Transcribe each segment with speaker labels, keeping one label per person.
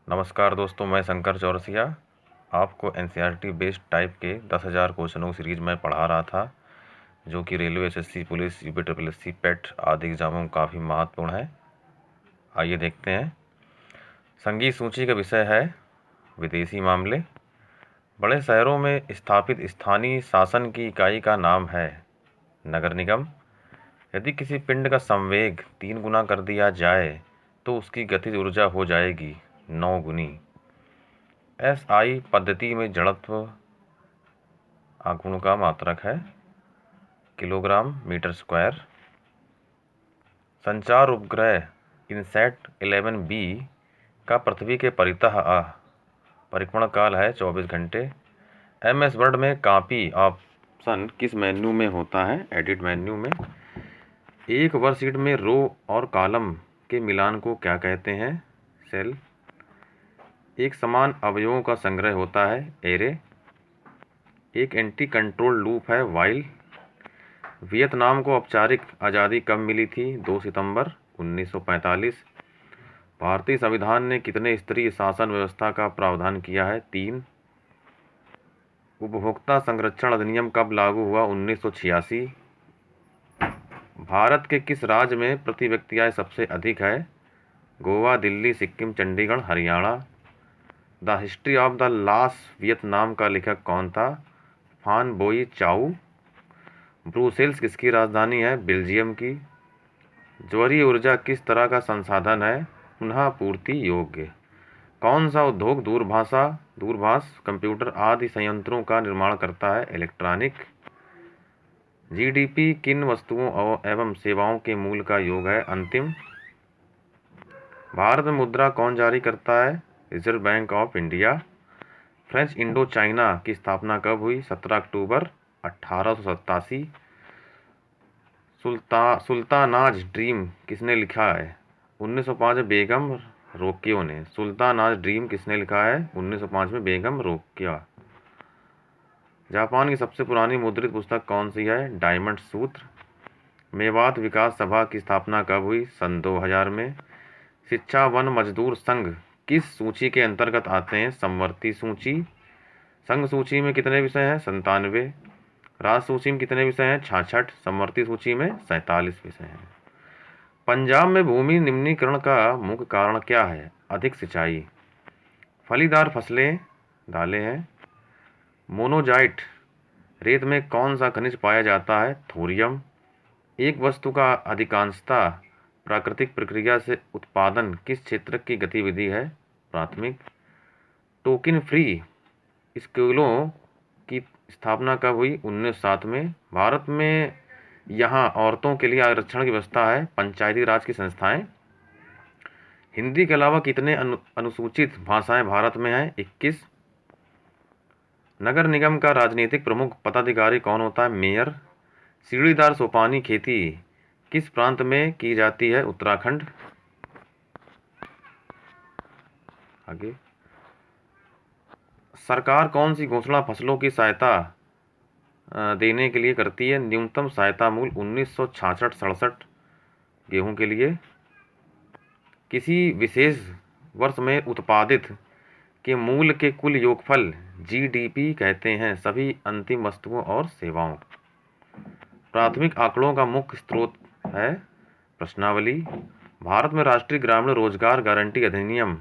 Speaker 1: नमस्कार दोस्तों, मैं शंकर चौरसिया आपको एनसीईआरटी बेस्ड टाइप के 10,000 क्वेश्चनों की सीरीज में पढ़ा रहा था, जो कि railway, SSC, police, UP triple SC, PET आदि एग्जामों में काफ़ी महत्वपूर्ण है। आइए देखते हैं। संगीत सूची का विषय है विदेशी मामले। बड़े शहरों में स्थापित स्थानीय शासन की इकाई का नाम है नगर निगम। यदि किसी पिंड का संवेग 3 गुना कर दिया जाए तो उसकी गतिज ऊर्जा हो जाएगी 9 गुनी। एसआई पद्धति में जड़त्व आघूर्ण का मात्रक है किलोग्राम मीटर स्क्वायर। संचार उपग्रह इनसैट 11B का पृथ्वी के परितः परिक्रमा काल है 24 घंटे। MS वर्ड में कॉपी ऑप्शन किस मेन्यू में होता है? एडिट मेन्यू में। एक वर्कशीट में रो और कॉलम के मिलान को क्या कहते हैं? सेल। एक समान अवयवों का संग्रह होता है एरे। एक एंटी कंट्रोल लूप है वाइल। वियतनाम को औपचारिक आज़ादी कब मिली थी? 2 सितंबर 1945। भारतीय संविधान ने कितने स्तरीय शासन व्यवस्था का प्रावधान किया है? 3। उपभोक्ता संरक्षण अधिनियम कब लागू हुआ? 1986। भारत के किस राज्य में प्रति व्यक्ति आय सबसे अधिक है? Goa, Delhi, Sikkim, Chandigarh, Haryana. The history of the last Vietnam का लेखक कौन था? फान बोई चाऊ। ब्रुसेल्स किसकी राजधानी है? बेल्जियम की। ज्वरीय ऊर्जा किस तरह का संसाधन है? पुनः पूर्ति योग्य। कौन सा उद्योग दूरभाष, कंप्यूटर आदि संयंत्रों का निर्माण करता है? इलेक्ट्रॉनिक। जीडीपी किन वस्तुओं एवं सेवाओं के मूल्य का योग है? अंतिम। भारत में मुद्रा कौन जारी करता है? Reserve bank of India. French Indo China की स्थापना कब हुई? 17 अक्टूबर 1887। सुल्तानाज ड्रीम किसने लिखा है? 1905 में बेगम रोकेयो ने। सुल्तानाज ड्रीम किसने लिखा है? 1905 में बेगम रोकेयो। जापान की सबसे पुरानी मुद्रित पुस्तक कौन सी है? डायमंड सूत्र। मेवात विकास सभा की स्थापना कब हुई? सन 2000 में। शिक्षा वन मजदूर संघ किस सूची के अंतर्गत आते हैं? समवर्ती सूची। संघ सूची में कितने विषय हैं? 97। राज सूची में कितने विषय हैं? 66। समवर्ती सूची में 47 विषय हैं। पंजाब में भूमि निम्नीकरण का मुख्य कारण क्या है? अधिक सिंचाई। फलीदार फसलें दालें हैं। मोनोजाइट रेत में कौन सा खनिज पाया जाता है? थोरियम। एक वस्तु का अधिकांशतः प्राकृतिक प्रक्रिया से उत्पादन किस क्षेत्र की गतिविधि है? प्राथमिक। टोकन फ्री स्कूलों की स्थापना कब हुई? 1907 में। भारत में यहाँ औरतों के लिए आरक्षण की व्यवस्था है। पंचायती राज की संस्थाएं। हिंदी के अलावा कितने अनुसूचित भाषाएं भारत में हैं? 21। नगर निगम का राजनीतिक प्रमुख पदाधिकारी कौन होता है? मेयर। सीढ़ीदार सोपानी खेती किस प्रांत में की जाती है? उत्तराखंड। आगे। सरकार कौन सी घोषणा फसलों की सहायता देने के लिए करती है? न्यूनतम सहायता मूल्य 1966-67 गेहूं के लिए। किसी विशेष वर्ष में उत्पादित के मूल्य के कुल योगफल जीडीपी कहते हैं। सभी अंतिम वस्तुओं और सेवाओं। प्राथमिक आंकड़ों का मुख्य स्रोत है प्रश्नावली। भारत में राष्ट्रीय ग्रामीण रोजगार गारंटी अधिनियम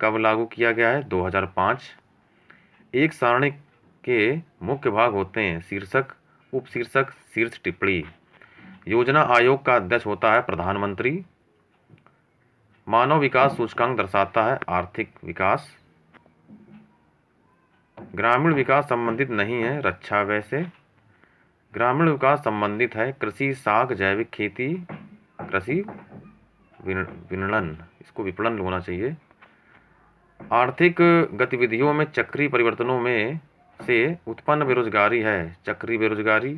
Speaker 1: कब लागू किया गया है? 2005। एक सारणी के मुख्य भाग होते हैं शीर्षक, उपशीर्षक, शीर्ष टिप्पणी। योजना आयोग का अध्यक्ष होता है प्रधानमंत्री। मानव विकास सूचकांक दर्शाता है आर्थिक विकास। ग्रामीण विकास संबंधित नहीं है रक्षा व्यय से। ग्रामीण विकास संबंधित है कृषि, साख, जैविक खेती, कृषि विपणन, इसको विपणन होना चाहिए। आर्थिक गतिविधियों में चक्रीय परिवर्तनों में से उत्पन्न बेरोजगारी है चक्रीय बेरोजगारी।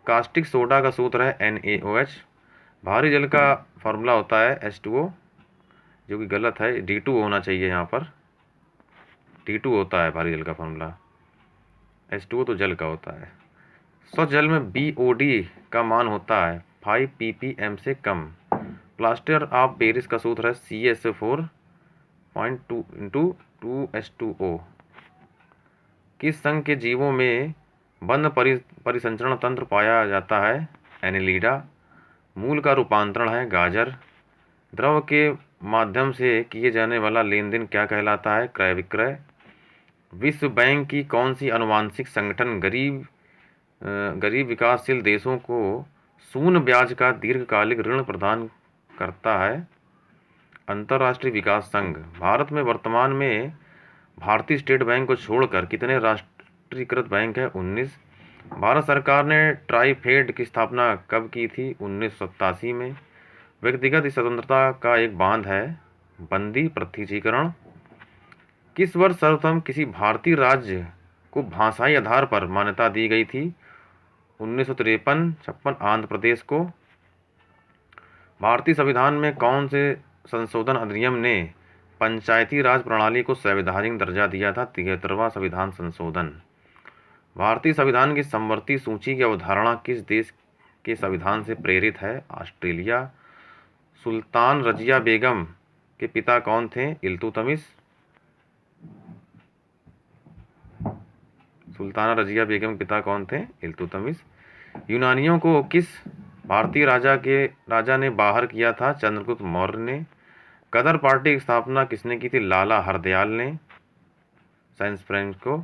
Speaker 1: कास्टिक सोडा का सूत्र है NaOH। भारी जल का फॉर्मूला होता है H2O, जो कि गलत है, D2 होना चाहिए यहाँ पर। D2 होता है भारी जल का फॉर्मूला, H2O तो जल का होता है। स्वच्छ जल में BOD का मान होता है 5 ppm से कम। प्लास्टर ऑफ पेरिस का सूत्र है CaSO4। 0.2 into 2H2O। किस संघ के जीवों में बंद परिसंचरण तंत्र पाया जाता है? एनेलिडा। मूल का रूपांतरण है गाजर। द्रव के माध्यम से किए जाने वाला लेन देन क्या कहलाता है? क्रय विक्रय। विश्व बैंक की कौन सी अनुवांशिक संगठन गरीब विकासशील देशों को शून्य ब्याज का दीर्घकालिक ऋण प्रदान करता है? अंतर्राष्ट्रीय विकास संघ। भारत में वर्तमान में भारतीय स्टेट बैंक को छोड़कर कितने राष्ट्रीयकृत बैंक हैं? 19। भारत सरकार ने ट्राइफेड की स्थापना कब की थी? 1987 में। व्यक्तिगत स्वतंत्रता का एक बांध है बंदी प्रत्यक्षीकरण। किस वर्ष सर्वप्रथम किसी भारतीय राज्य को भाषाई आधार पर मान्यता दी गई थी? 1953-56। आंध्र प्रदेश को। भारतीय संविधान में कौन से संशोधन अधिनियम ने पंचायती राज प्रणाली को संवैधानिक दर्जा दिया था? 73वां संविधान संशोधन। भारतीय संविधान की समवर्ती सूची की अवधारणा किस देश के संविधान से प्रेरित है? ऑस्ट्रेलिया। सुल्तान रजिया बेगम के पिता कौन थे? इल्तुतमिश। सुल्ताना रजिया बेगम के पिता कौन थे? इल्तुतमिश। यूनानियों को किस भारतीय राजा ने बाहर किया था? चंद्रगुप्त मौर्य ने। गदर पार्टी की स्थापना किसने की थी? लाला हरदयाल ने। साइंस फ्रेंच को।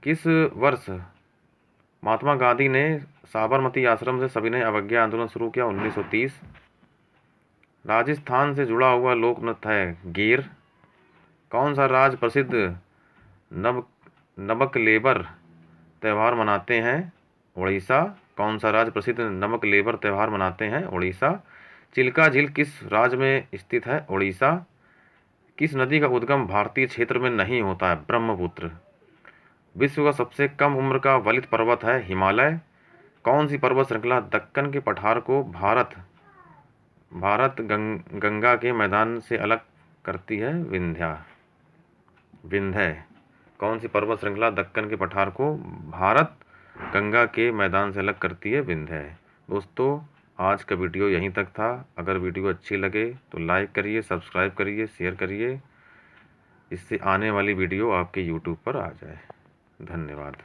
Speaker 1: किस वर्ष महात्मा गांधी ने साबरमती आश्रम से सविनय अवज्ञा आंदोलन शुरू किया? 1930। राजस्थान से जुड़ा हुआ लोक नृत्य है गेर। कौन सा राज्य प्रसिद्ध नबकलेबर त्यौहार मनाते हैं? उड़ीसा। कौन सा राज्य प्रसिद्ध नबकलेबर त्यौहार मनाते हैं? उड़ीसा। चिल्का झील किस राज्य में स्थित है? उड़ीसा। किस नदी का उद्गम भारतीय क्षेत्र में नहीं होता है? ब्रह्मपुत्र। विश्व का सबसे कम उम्र का वलित पर्वत है हिमालय। कौन सी पर्वत श्रृंखला दक्कन के पठार को गंगा के मैदान से अलग करती है? विंध्य। कौन सी पर्वत श्रृंखला दक्कन के पठार को भारत गंगा के मैदान से अलग करती है? विंध्य। दोस्तों, आज का वीडियो यहीं तक था। अगर वीडियो अच्छी लगे तो लाइक करिए, सब्सक्राइब करिए, शेयर करिए, इससे आने वाली वीडियो आपके यूट्यूब पर आ जाए। धन्यवाद।